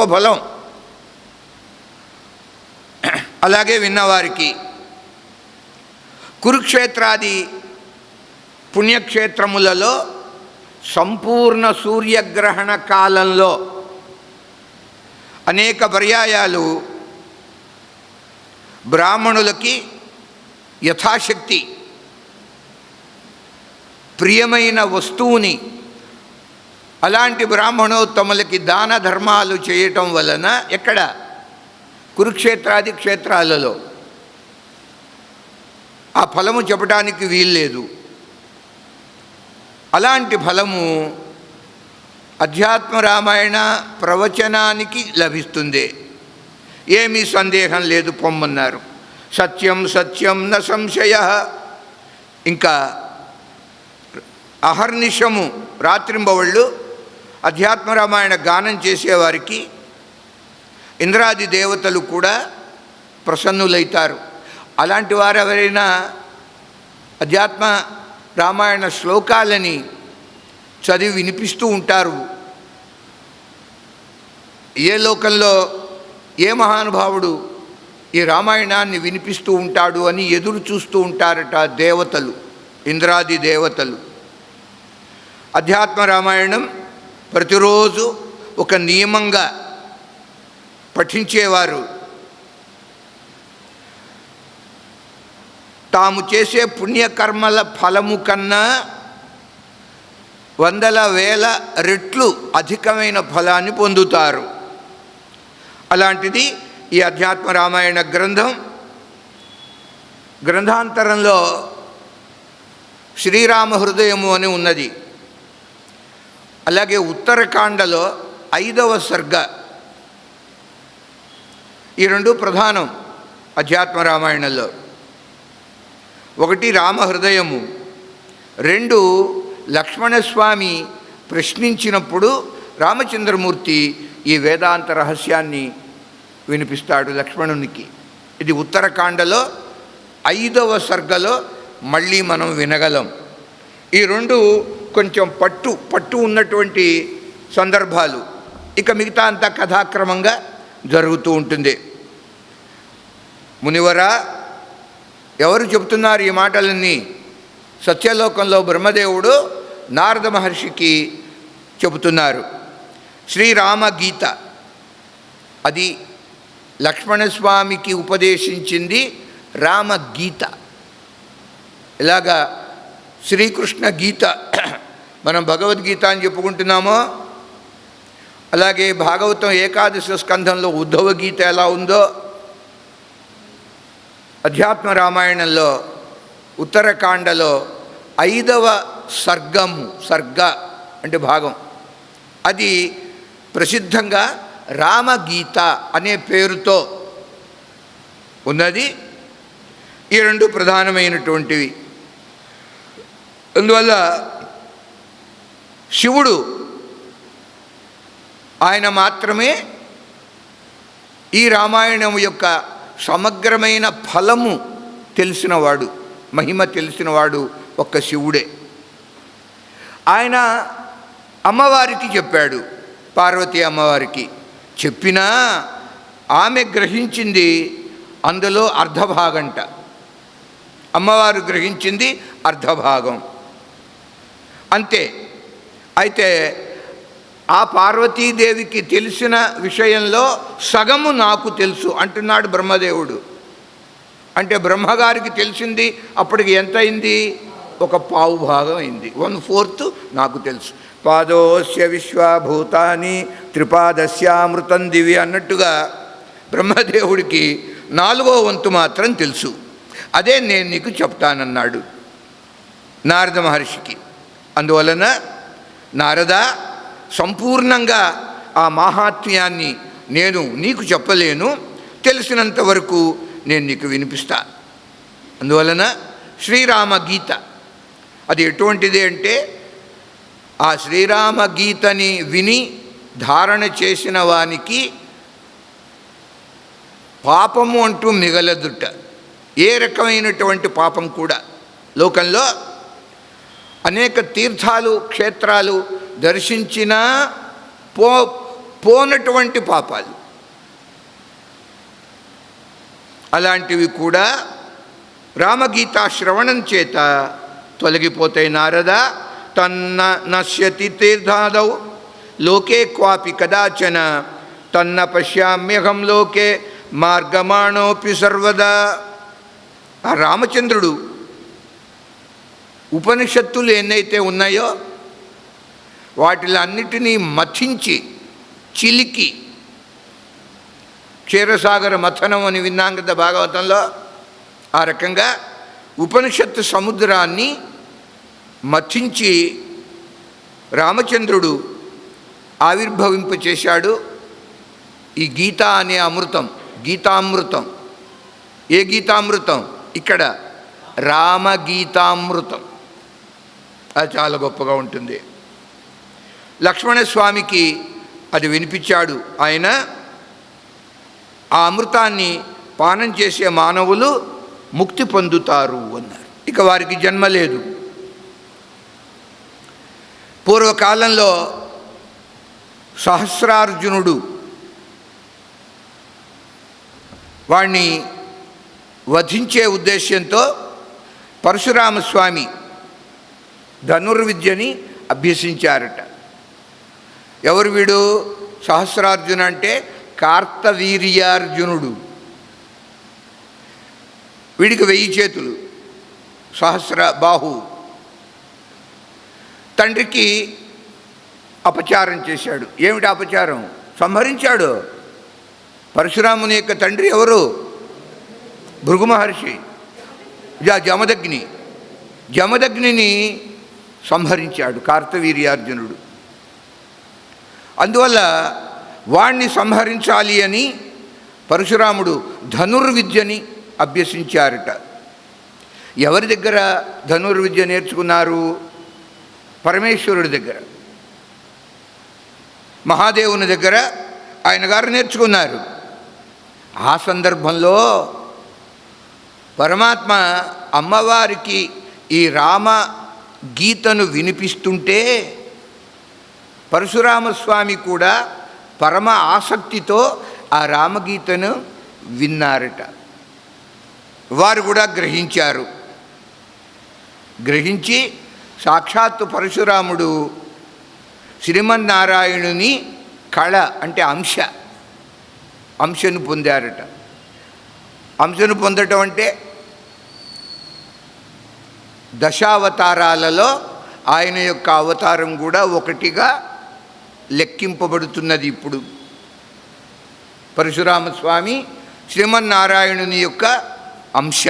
ఓ ఫలం. అలాగే విన్నవారికి కురుక్షేత్రాది పుణ్యక్షేత్రములలో సంపూర్ణ సూర్యగ్రహణ కాలంలో అనేక పర్యాయాలు బ్రాహ్మణులకి యథాశక్తి ప్రియమైన వస్తువుని అలాంటి బ్రాహ్మణోత్తములకి దాన ధర్మాలు చేయటం వలన ఎక్కడ కురుక్షేత్రాది క్షేత్రాలలో ఆ ఫలము చెప్పడానికి వీల్లేదు. అలాంటి ఫలము అధ్యాత్మ రామాయణ ప్రవచనానికి లభిస్తుంది. ఏమీ సందేహం లేదు, పొమ్మన్నారు. సత్యం సత్యం న సంశయ. ఇంకా అహర్నిశము రాత్రింబవళ్ళు అధ్యాత్మ రామాయణ గానం చేసేవారికి ఇంద్రాది దేవతలు కూడా ప్రసన్నులైతారు. అలాంటి వారు ఎవరైనా అధ్యాత్మ రామాయణ శ్లోకాలని చదివి వినిపిస్తూ ఉంటారు. ఏ లోకంలో ఏ మహానుభావుడు ఈ రామాయణాన్ని వినిపిస్తూ ఉంటాడు అని ఎదురు చూస్తూ ఉంటారట దేవతలు, ఇంద్రాది దేవతలు. అధ్యాత్మ రామాయణం ప్రతిరోజు ఒక నియమంగా పఠించేవారు తాము చేసే పుణ్యకర్మల ఫలము కన్నా 100,000 రెట్లు అధికమైన ఫలాన్ని పొందుతారు. అలాంటిది ఈ అధ్యాత్మ రామాయణ గ్రంథం. గ్రంథాంతరంలో శ్రీరామ హృదయము అని ఉన్నది. అలాగే ఉత్తరకాండలో 5వ సర్గ. ఈ రెండు ప్రధానం అధ్యాత్మ రామాయణంలో. ఒకటి రామహృదయము, 2 లక్ష్మణస్వామి ప్రశ్నించినప్పుడు రామచంద్రమూర్తి ఈ వేదాంత రహస్యాన్ని వినిపిస్తాడు లక్ష్మణునికి. ఇది ఉత్తరకాండలో 5వ సర్గలో మళ్ళీ మనం వినగలం. ఈ రెండు కొంచెం పట్టు ఉన్నటువంటి సందర్భాలు. ఇక మిగతా అంతా కథాక్రమంగా జరుగుతూ ఉంటుంది. మునివరా, ఎవరు చెబుతున్నారు ఈ మాటలన్నీ? సత్యలోకంలో బ్రహ్మదేవుడు నారద మహర్షికి చెబుతున్నారు. శ్రీరామ గీత అది లక్ష్మణస్వామికి ఉపదేశించింది రామగీత. ఇలాగా శ్రీకృష్ణ గీత మనం భగవద్గీత అని చెప్పుకుంటున్నామో, అలాగే భాగవతం ఏకాదశ స్కంధంలో ఉద్ధవ గీత ఎలా ఉందో, అధ్యాత్మ రామాయణంలో ఉత్తరకాండలో 5వ సర్గము, సర్గ అంటే భాగం, అది ప్రసిద్ధంగా రామగీత అనే పేరుతో ఉన్నది. ఈ రెండు ప్రధానమైనటువంటివి. అందువల్ల శివుడు ఆయన మాత్రమే ఈ రామాయణం యొక్క సమగ్రమైన ఫలము తెలిసినవాడు, మహిమ తెలిసినవాడు ఒక్క శివుడే. ఆయన అమ్మవారికి చెప్పాడు, పార్వతీ అమ్మవారికి చెప్పినా ఆమె గ్రహించింది అందులో అర్ధభాగంట. అమ్మవారు గ్రహించింది అర్ధభాగం అంతే. అయితే ఆ పార్వతీదేవికి తెలిసిన విషయంలో సగము నాకు తెలుసు అంటున్నాడు బ్రహ్మదేవుడు. అంటే బ్రహ్మగారికి తెలిసింది అప్పటికి ఎంత అయింది? ఒక పావు భాగం అయింది. 1/4 నాకు తెలుసు. పాదోస్య విశ్వభూతాని త్రిపాదస్యామృతం దివి అన్నట్టుగా బ్రహ్మదేవుడికి 4వ వంతు మాత్రం తెలుసు. అదే నేను నీకు చెప్తానన్నాడు నారద మహర్షికి. అందువలన నారద, సంపూర్ణంగా ఆ మాహాత్మ్యాన్ని నేను నీకు చెప్పలేను, తెలిసినంత వరకు నేను నీకు వినిపిస్తా. అందువలన శ్రీరామ గీత అది ఎటువంటిది అంటే, ఆ శ్రీరామ గీతని విని ధారణ చేసిన వానికి పాపము అంటూ మిగలదుట. ఏ రకమైనటువంటి పాపం కూడా. లోకంలో అనేక తీర్థాలు క్షేత్రాలు దర్శించినా పోనటువంటి పాపాలు. అలాంటివి కూడా రామగీతా శ్రవణం చేత తొలగిపోతాయి. నారద తన్న నశ్యతి తీర్థాదౌ లోకే క్వాపి కదాచన తన్న పశ్యామ్యహం లోకే మార్గమాణోపి సర్వదా. ఆ రామచంద్రుడు ఉపనిషత్తులు ఎన్నైతే ఉన్నాయో వాటిలన్నిటినీ మథించి చిలికి, క్షీరసాగర మథనం అని విన్నాం కదా భాగవతంలో, ఆ రకంగా ఉపనిషత్తు సముద్రాన్ని మథించి రామచంద్రుడు ఆవిర్భవింపచేశాడు ఈ గీత అనే అమృతం, గీతామృతం. ఏ గీతామృతం? ఇక్కడ రామగీతామృతం. అది చాలా గొప్పగా ఉంటుంది. లక్ష్మణస్వామికి అది వినిపించాడు. ఆయన ఆ అమృతాన్ని పానం చేసే మానవులు ముక్తి పొందుతారు అన్నారు. ఇక వారికి జన్మ లేదు. పూర్వకాలంలో సహస్రార్జునుడు వాణ్ణి వధించే ఉద్దేశ్యంతో పరశురామస్వామి ధనుర్విద్యని అభ్యసించారట. ఎవరు వీడు? సహస్రార్జున అంటే కార్తవీర్యార్జునుడు. వీడికి 1000 చేతులు, సహస్ర బాహు. తండ్రికి అపచారం చేశాడు. ఏమిటి అపచారం? సంహరించాడు. పరశురాముని యొక్క తండ్రి ఎవరు? భృగు మహర్షి, జమదగ్ని. జమదగ్నిని సంహరించాడు కార్తవీర్యార్జునుడు. అందువల్ల వాణ్ణి సంహరించాలి అని పరశురాముడు ధనుర్విద్యని అభ్యసించారట. ఎవరి దగ్గర ధనుర్విద్య నేర్చుకున్నారు? పరమేశ్వరుడి దగ్గర, మహాదేవుని దగ్గర ఆయన గారు నేర్చుకున్నారు. ఆ సందర్భంలో పరమాత్మ అమ్మవారికి ఈ రామ గీతను వినిపిస్తుంటే పరశురామస్వామి కూడా పరమ ఆసక్తితో ఆ రామగీతను విన్నారట. వారు కూడా గ్రహించారు. గ్రహించి సాక్షాత్తు పరశురాముడు శ్రీమన్నారాయణుని కళ అంటే అంశను పొందారట. అంశను పొందటం అంటే దశావతారాలలో ఆయన యొక్క అవతారం కూడా ఒకటిగా లెక్కింపబడుతున్నది. ఇప్పుడు పరశురామస్వామి శ్రీమన్నారాయణుని యొక్క అంశ.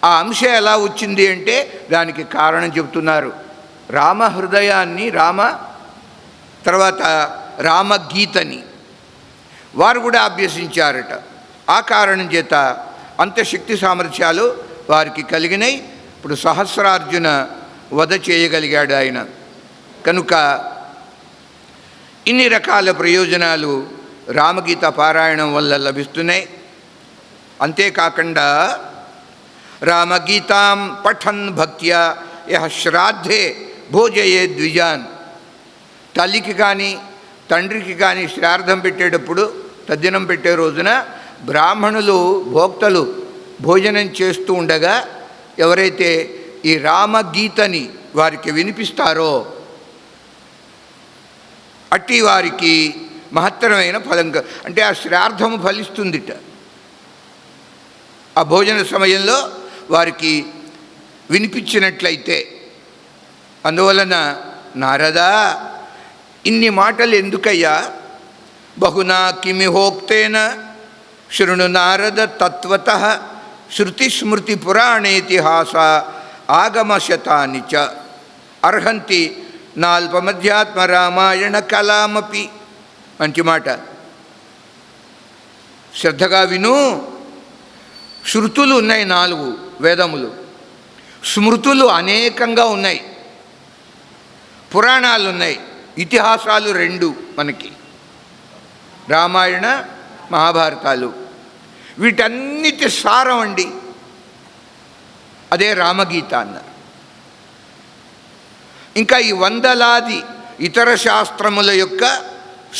ఆ అంశ ఎలా వచ్చింది అంటే దానికి కారణం చెబుతున్నారు. రామ హృదయాన్ని, తర్వాత రామగీతని వారు కూడా అభ్యసించారట. ఆ కారణం చేత అంత శక్తి సామర్థ్యాలు వారికి కలిగినాయి. ఇప్పుడు సహస్రార్జున వధ చేయగలిగాడు ఆయన. కనుక ఇన్ని రకాల ప్రయోజనాలు రామగీత పారాయణం వల్ల లభిస్తున్నాయి. అంతేకాకుండా రామగీతాం పఠన్ భక్త్యా యః శ్రాద్ధే భోజయే ద్విజాన్. తల్లికి కానీ తండ్రికి కానీ శ్రాద్ధం పెట్టేటప్పుడు, తద్దినం పెట్టే రోజున బ్రాహ్మణులు, భోక్తలు భోజనం చేస్తూ ఉండగా ఎవరైతే ఈ రామగీతని వారికి వినిపిస్తారో అట్టి వారికి మహత్తరమైన ఫలం, అంటే ఆ శ్రాద్ధము ఫలిస్తుందిట. ఆ భోజన సమయంలో వారికి వినిపించినట్లయితే. అందువలన నారదా, ఇన్ని మాటలు ఎందుకయ్యా? బహునా కిమిహోక్తేన శృణు నారద తత్వతః శృతిస్మృతి పురాణేతిహాస ఆగమశతాని చ అర్హంతి నాల్పమధ్యాత్మ రామాయణ కలామపి. మంచి మాట, శ్రద్ధగా విను. శృతులు ఉన్నాయి 4 వేదములు, స్మృతులు అనేకంగా ఉన్నాయి, పురాణాలు ఉన్నాయి, ఇతిహాసాలు 2 మనకి, రామాయణ మహాభారతాలు. వీటన్నిటి సారం అండి అదే రామగీత అన్నారు. ఇంకా ఈ వందలాది ఇతర శాస్త్రముల యొక్క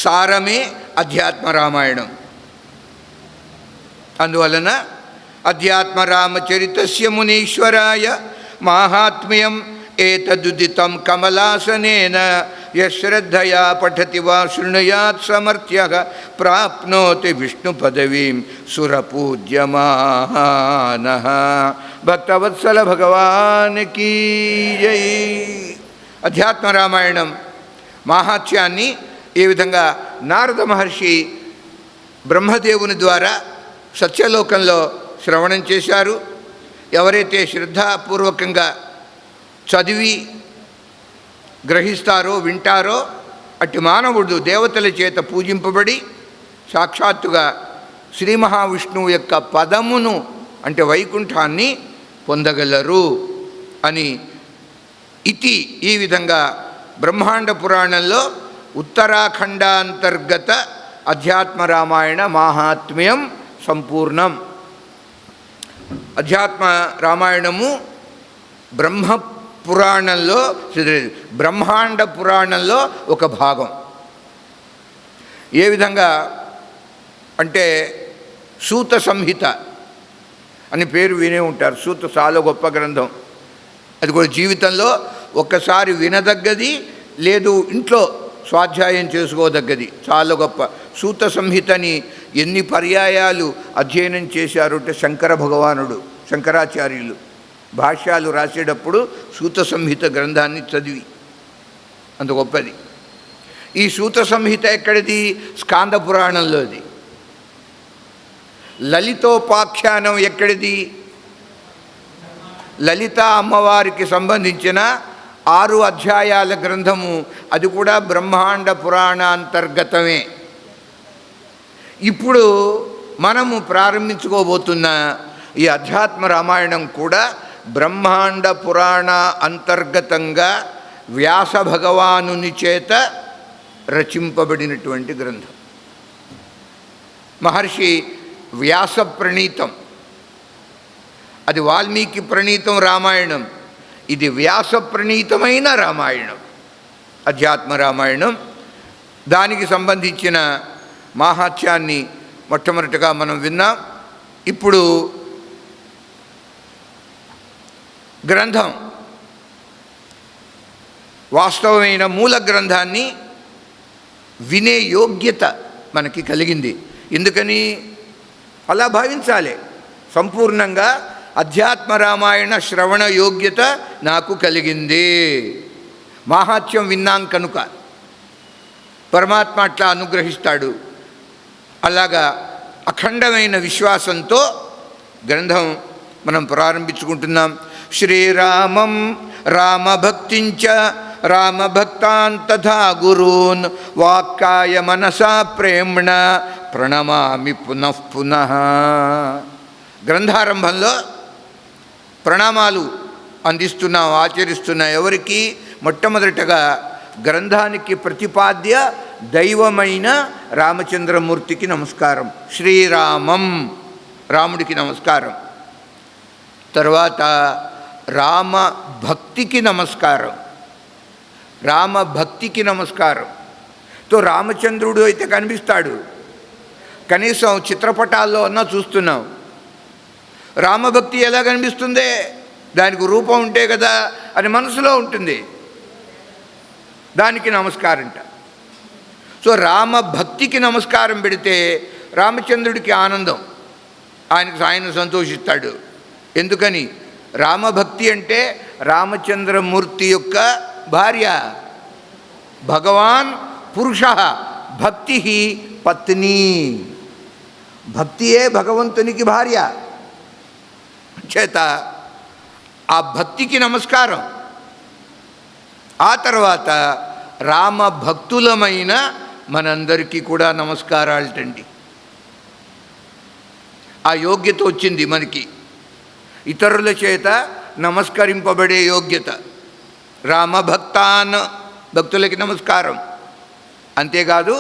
సారమే అధ్యాత్మ రామాయణం. అందువలన అధ్యాత్మ రామచరితస్య మునీశ్వరాయ మాహాత్మ్యం ఏతదుదితం కమలాసనేన యశ్రద్ధయా పఠతి వా శృణుయాత్ సమర్థ్యః ప్రాప్నోతి విష్ణు పదవీం సురపూజ్యమానః. భక్తవత్సల భగవానికి జై. అధ్యాత్మ రామాయణం మాహాత్మ్యాన్ని ఏ విధంగా నారద మహర్షి బ్రహ్మదేవుని ద్వారా సత్యలోకంలో శ్రవణం చేశారు. ఎవరైతే శ్రద్ధాపూర్వకంగా చదివి గ్రహిస్తారో వింటారో అట్టి మానవుడు దేవతల చేత పూజింపబడి సాక్షాత్తుగా శ్రీ మహావిష్ణువు యొక్క పదమును అంటే వైకుంఠాన్ని పొందగలరు అని ఇతి ఈ విధంగా బ్రహ్మాండ పురాణంలో ఉత్తరాఖండాంతర్గత అధ్యాత్మ రామాయణ మాహాత్మ్యం సంపూర్ణం. అధ్యాత్మ రామాయణము బ్రహ్మాండ పురాణంలో ఒక భాగం. ఏ విధంగా అంటే సూత సంహిత అని పేరు వినే ఉంటారు. సూత చాలా గొప్ప గ్రంథం. అది కూడా జీవితంలో ఒక్కసారి వినదగ్గది, లేదు ఇంట్లో స్వాధ్యాయం చేసుకోదగ్గది. చాలా గొప్ప సూత సంహితని ఎన్ని పర్యాయాలు అధ్యయనం చేశారంటే శంకర భగవానుడు, శంకరాచార్యులు భాష్యాలు రాసేటప్పుడు సూత సంహిత గ్రంథాన్ని చదివి, అంత గొప్పది. ఈ సూత సంహిత ఎక్కడిది? స్కాంద పురాణంలోది. లలితోపాఖ్యానం ఎక్కడిది? లలిత అమ్మవారికి సంబంధించిన 6 అధ్యాయాల గ్రంథము, అది కూడా బ్రహ్మాండ పురాణాంతర్గతమే. ఇప్పుడు మనము ప్రారంభించుకోబోతున్న ఈ అధ్యాత్మ రామాయణం కూడా బ్రహ్మాండ పురాణ అంతర్గతంగా వ్యాస భగవానుని చేత రచింపబడినటువంటి గ్రంథం. మహర్షి వ్యాస ప్రణీతం, అది వాల్మీకి ప్రణీతం రామాయణం, ఇది వ్యాస ప్రణీతమైన రామాయణం అధ్యాత్మ రామాయణం. దానికి సంబంధించిన మాహాత్యాన్ని మొట్టమొదటిగా మనం విన్నాం. ఇప్పుడు గ్రంథం వాస్తవమైన మూల గ్రంథాన్ని వినే యోగ్యత మనకి కలిగింది. ఎందుకని అలా భావించాలి. సంపూర్ణంగా అధ్యాత్మ రామాయణ శ్రవణ యోగ్యత నాకు కలిగింది. మాహాత్మ్యం విన్నాం కనుక పరమాత్మ అట్లా అనుగ్రహిస్తాడు. అలాగా అఖండమైన విశ్వాసంతో గ్రంథం మనం ప్రారంభించుకుంటున్నాం. శ్రీరామం రామభక్తించ రామభక్తాన్ తథా గురూన్ వాక్కాయ మనసా ప్రేమ్ణ ప్రణమామి పునః పునః. గ్రంథారంభంలో ప్రణామాలు అందిస్తున్నాం, ఆచరిస్తున్నాం. ఎవరికి? మొట్టమొదటగా గ్రంథానికి ప్రతిపాద్య దైవమైన రామచంద్రమూర్తికి నమస్కారం. శ్రీరామం రాముడికి నమస్కారం. తర్వాత రామ భక్తికి నమస్కారం. రామభక్తికి నమస్కారం. రామచంద్రుడు అయితే కనిపిస్తాడు, కనీసం చిత్రపటాల్లో అన్నా చూస్తున్నాం. రామభక్తి ఎలా కనిపిస్తుంది? దానికి రూపం ఉంటే కదా అది మనసులో ఉంటుంది, దానికి నమస్కారంట. రామభక్తికి నమస్కారం పెడితే రామచంద్రుడికి ఆనందం, ఆయన సంతోషిస్తాడు. ఎందుకని? రామభక్తి అంటే రామచంద్రమూర్తి యొక్క భార్య. భగవాన్ పురుష, భక్తి పత్ని. భక్తియే భగవంతునికి భార్య చేత ఆ భక్తికి నమస్కారం. ఆ తర్వాత రామభక్తులమైన మనందరికీ కూడా నమస్కారాలటండి. ఆ యోగ్యత వచ్చింది మనకి, ఇతరుల చేత నమస్కరింపబడే యోగ్యత. రామభక్తాన్, భక్తులకి నమస్కారం. అంతేకాదు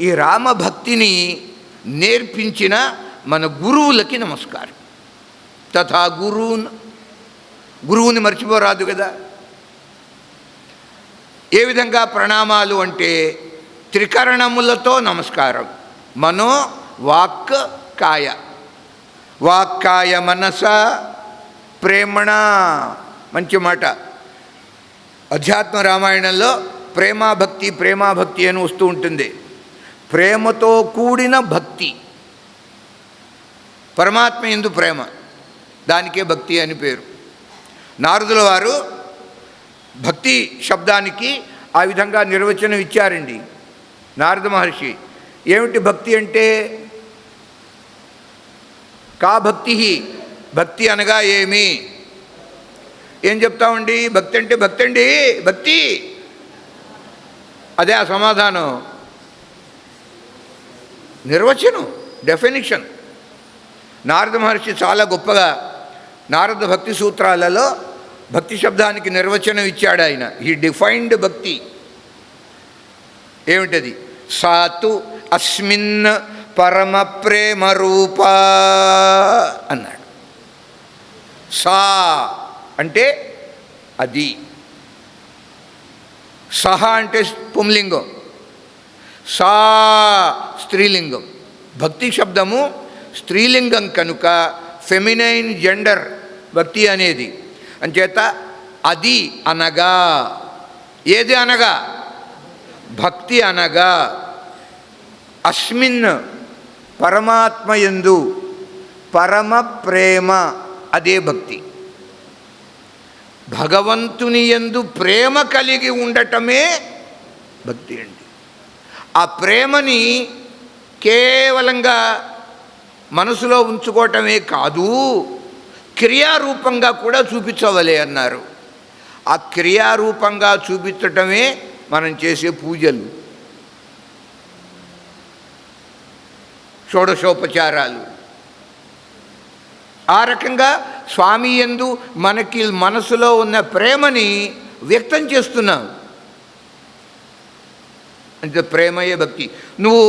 ఈ రామభక్తిని నేర్పించిన మన గురువులకి నమస్కారం. తథా గురువున్, గురువుని మర్చిపోరాదు కదా. ఏ విధంగా ప్రణామాలు అంటే త్రికరణములతో నమస్కారం. మనో వాక్ కాయ. వాక్కాయ మనస ప్రేమణ. మంచి మాట. అధ్యాత్మ రామాయణంలో ప్రేమాభక్తి ప్రేమాభక్తి అని వస్తూ ఉంటుంది. ప్రేమతో కూడిన భక్తి, పరమాత్మ యందు ప్రేమ, దానికే భక్తి అని పేరు. నారదుల వారు భక్తి శబ్దానికి ఆ విధంగా నిర్వచనం ఇచ్చారండి. నారద మహర్షి ఏమిటి భక్తి అంటే? కా భక్తి, భక్తి అనగా ఏమి? ఏం చెప్తామండి? భక్తి అంటే భక్తి అండి, భక్తి, అదే ఆ సమాధానం. నిర్వచనం, డెఫినిషన్. నారద మహర్షి చాలా గొప్పగా నారద భక్తి సూత్రాలలో భక్తి శబ్దానికి నిర్వచనం ఇచ్చాడు ఆయన. హీ డిఫైన్డ్ భక్తి. ఏమిటది? సాతు అస్మిన్ పరమ ప్రేమ రూప అన్నాడు. సా అంటే అది, సహ అంటే పుంలింగం, సా స్త్రీలింగం. భక్తి శబ్దము స్త్రీలింగం కనుక ఫెమినైన్ జెండర్ భక్తి అనేది. అంచేత అది అనగా, ఏది అనగా? భక్తి అనగా అస్మిన్ పరమాత్మయందు పరమ ప్రేమ, అదే భక్తి. భగవంతుని యందు ప్రేమ కలిగి ఉండటమే భక్తి అండి. ఆ ప్రేమని కేవలంగా మనసులో ఉంచుకోవటమే కాదు, క్రియారూపంగా కూడా చూపించవలే అన్నారు. ఆ క్రియారూపంగా చూపించటమే మనం చేసే పూజలు, షోడశోపచారాలు. ఆ రకంగా స్వామి యందు మనకి మనసులో ఉన్న ప్రేమని వ్యక్తం చేస్తున్నాం. అంటే ప్రేమయే భక్తి. నువ్వు